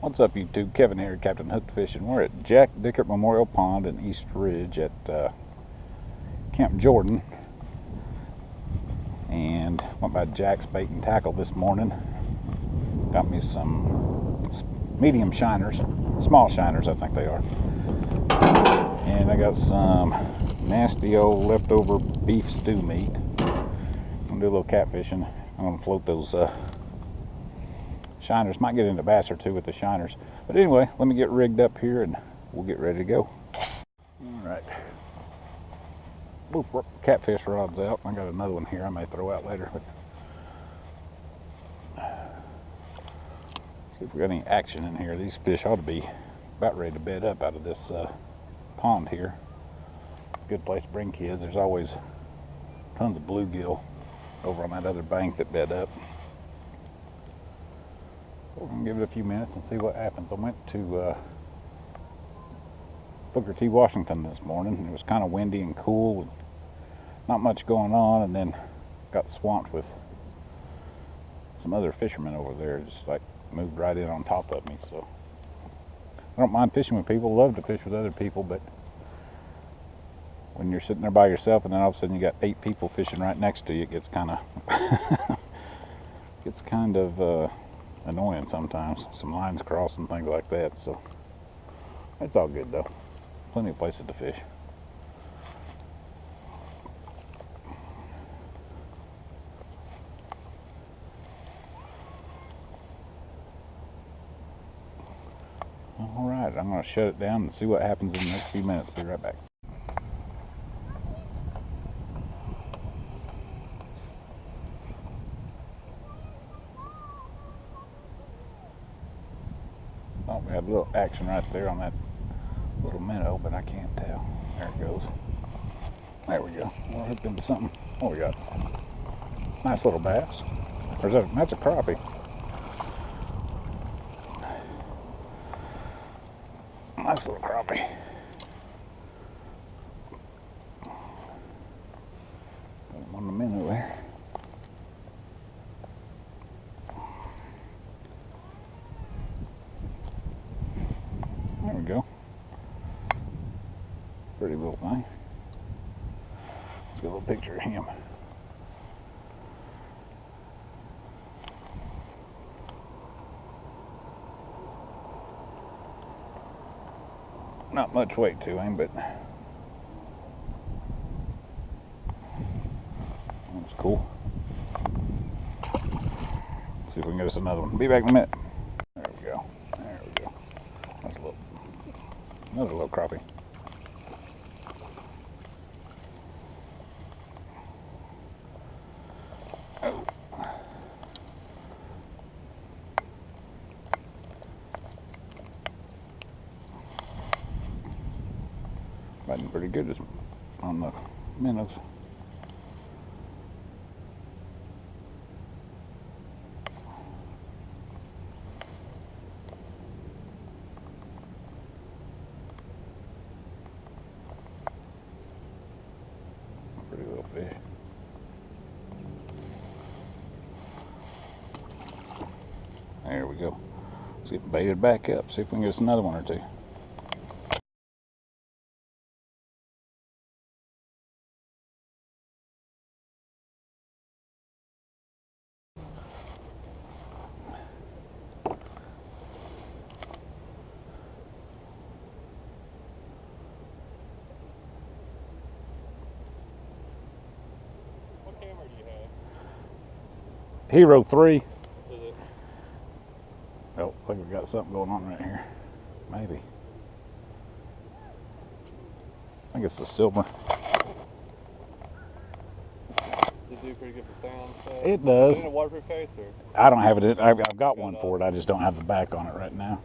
What's up, YouTube? Kevin here, Captain Hooked Fishing. We're at Jack Dickert Memorial Pond in East Ridge at Camp Jordan, and went by Jack's Bait and Tackle this morning. Got me some medium shiners, small shiners I think they are, and I got some nasty old leftover beef stew meat. I'm gonna do a little catfishing. I'm gonna float those shiners. Might get into bass or two with the shiners, but anyway, let me get rigged up here and we'll get ready to go. All right, both catfish rods out. I got another one here I may throw out later, but see if we got any action in here. These fish ought to be about ready to bed up out of this pond here. Good place to bring kids. There's always tons of bluegill over on that other bank that bed up. So we're gonna give it a few minutes and see what happens. I went to Booker T. Washington this morning, and it was kind of windy and cool and not much going on, and then got swamped with some other fishermen over there. Just like moved right in on top of me. So I don't mind fishing with people, love to fish with other people, but when you're sitting there by yourself and then all of a sudden you got 8 people fishing right next to you, it gets kind of annoying sometimes. Some lines cross and things like that, so it's all good though. Plenty of places to fish. All right, I'm going to shut it down and see what happens in the next few minutes. Be right back. Oh, we had a little action right there on that little minnow, but I can't tell. There it goes. There we go. We're hooked into something. What we got? Nice little bass. Or is that's a crappie. Nice little crappie. Got him on the minnow there. There we go. Pretty little thing. Let's get a little picture of him. Not much weight to him, but that's cool. Let's see if we can get us another one. Be back in a minute. There we go. There we go. That's another little crappie. Oh. Biting pretty good just on the minnows. Pretty little fish. There we go. Let's get baited back up. See if we can get us another one or two. Hero 3. Is it? Oh, I think we got something going on right here. Maybe. I think it's the silver. Does it do pretty good for sound? It does. Is it in a waterproof case, or? I don't have it. I've got one for it. I just don't have the back on it right now.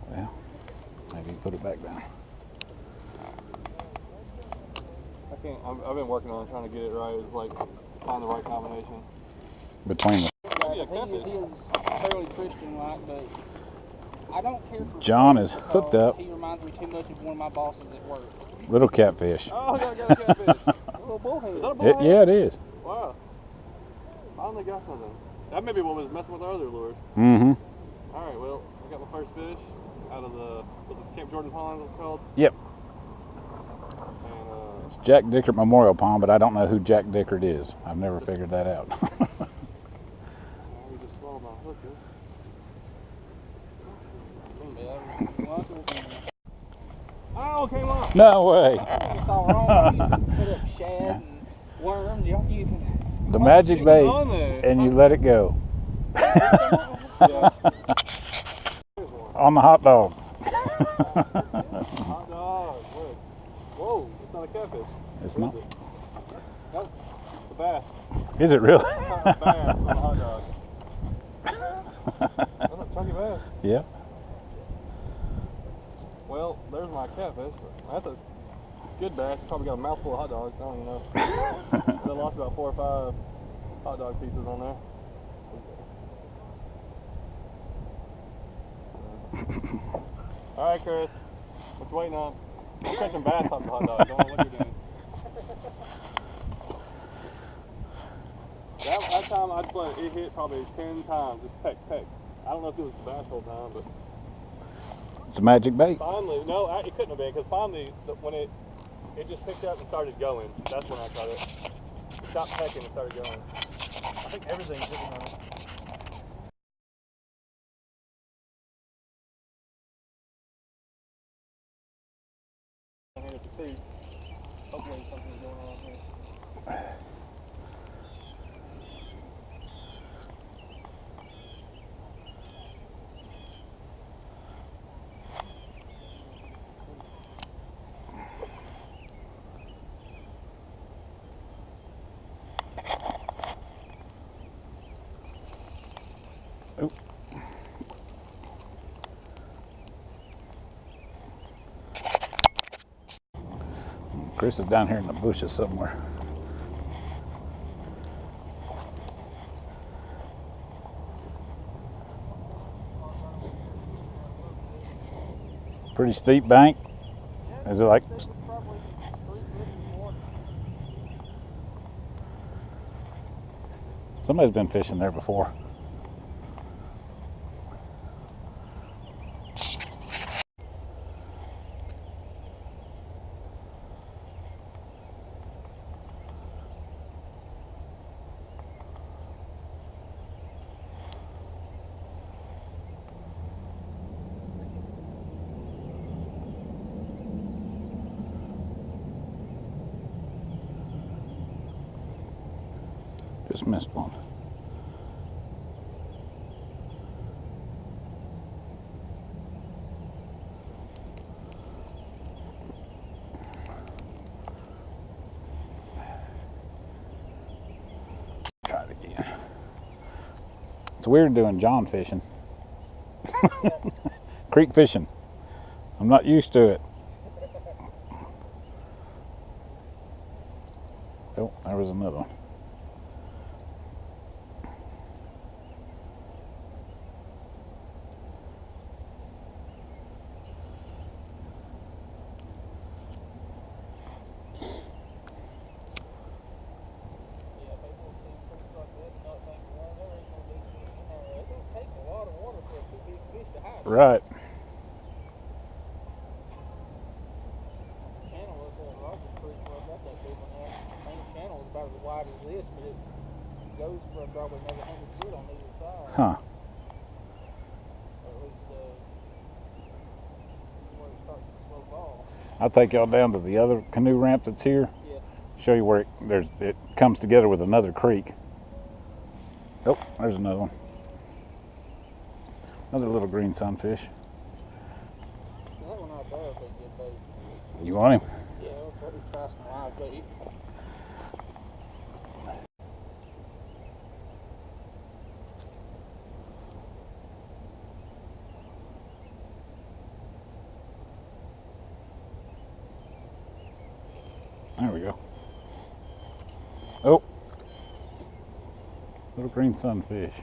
Well, maybe put it back down. I've been working on trying to get it right. It's like find the right combination between the. He is fairly Christian-like, but I don't care for. John is hooked up. He reminds me too much of one of my bosses at work. Little catfish. Oh, I got a catfish. A little bullhead. Is that a bullhead? Yeah, it is. Wow. finally got something. That may be what was messing with our other lures. Mm-hmm. All right, well, I got my first fish out of the Camp Jordan Pond, it's called. Yep. And, It's Jack Dickert Memorial Pond, but I don't know who Jack Dickert is. I've never figured that out. we just swallowed my hooker. Oh, came off. No way. It's all wrong. You put up shad and worms. Y'all using this. The magic bait, On there. and you let it go. Yeah. On the hot dog. Hot dog. Look. Whoa, it's not a catfish. It's What not. is it? Nope. It's a bass. Is it really? A bass on a hot dog. That's a chunky bass. Yeah. Well, there's my catfish. That's a good bass. Probably got a mouthful of hot dogs. I don't even know. They lost about 4 or 5 hot dog pieces on there. All right, Chris. What you waiting on? I'm catching bass off the hot dog. Don't know what you're doing. That time I just let it hit probably 10 times. Just peck, peck. I don't know if it was the bass the whole time, but It's a magic bait. finally, no, it couldn't have been, because finally, when it just picked up and started going, that's when I caught it. It stopped pecking and started going. I think everything's hitting on it. Here at the feet. Hopefully something's going on here. Oh. Chris is down here in the bushes somewhere. Pretty steep bank. Is it like? Somebody's been fishing there before. Just missed one. Try it again. It's weird doing John fishing. Creek fishing. I'm not used to it. Oh, there was another one. Right. Channel was the largest creek was up that big one. The main channel is about as wide as this, but it goes for probably another 100 foot on either side. Huh. Or at least where it starts to slope off. I'll take y'all down to the other canoe ramp that's here. Yeah. Show you where it comes together with another creek. Oh, there's another one. Another little green sunfish. That one out there will be good bait. You want him? Yeah, we'll probably try some live bait. There we go. Oh, little green sunfish.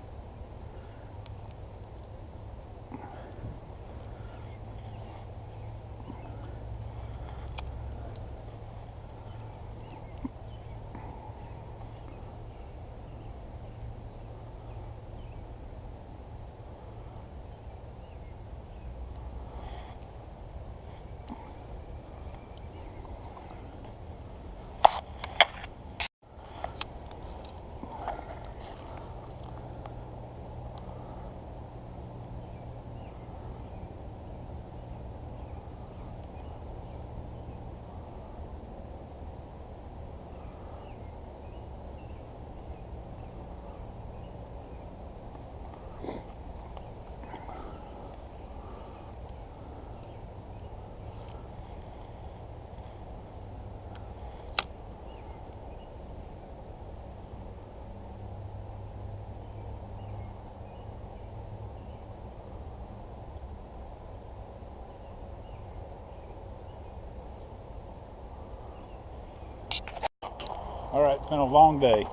All right, it's been a long day.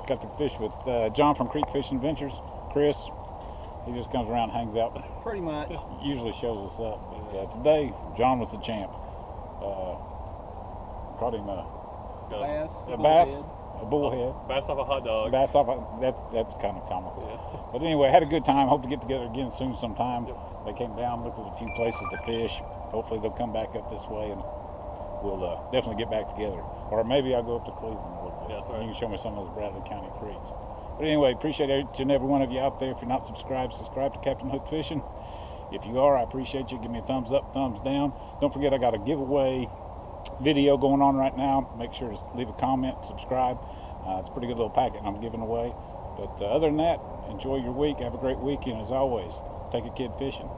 Got to fish with John from Creek Fishing Adventures. Chris, he just comes around and hangs out. Pretty much. Usually shows us up. But today, John was the champ. Caught him a bass, a bullhead. Bass off a hot dog. Bass off that's kind of comical. Yeah. But anyway, had a good time. Hope to get together again soon sometime. Yep. They came down, looked at a few places to fish. Hopefully they'll come back up this way and we'll definitely get back together. Or maybe I'll go up to Cleveland a little bit. Yeah, that's right. You can show me some of those Bradley County creeks. But anyway, appreciate each and every one of you out there. If you're not subscribed to Captain Hook Fishing. If you are, I appreciate you. Give me a thumbs up, thumbs down. Don't forget I got a giveaway video going on right now. Make sure to leave a comment, subscribe. It's a pretty good little packet I'm giving away. But other than that, enjoy your week. Have a great weekend. As always, take a kid fishing.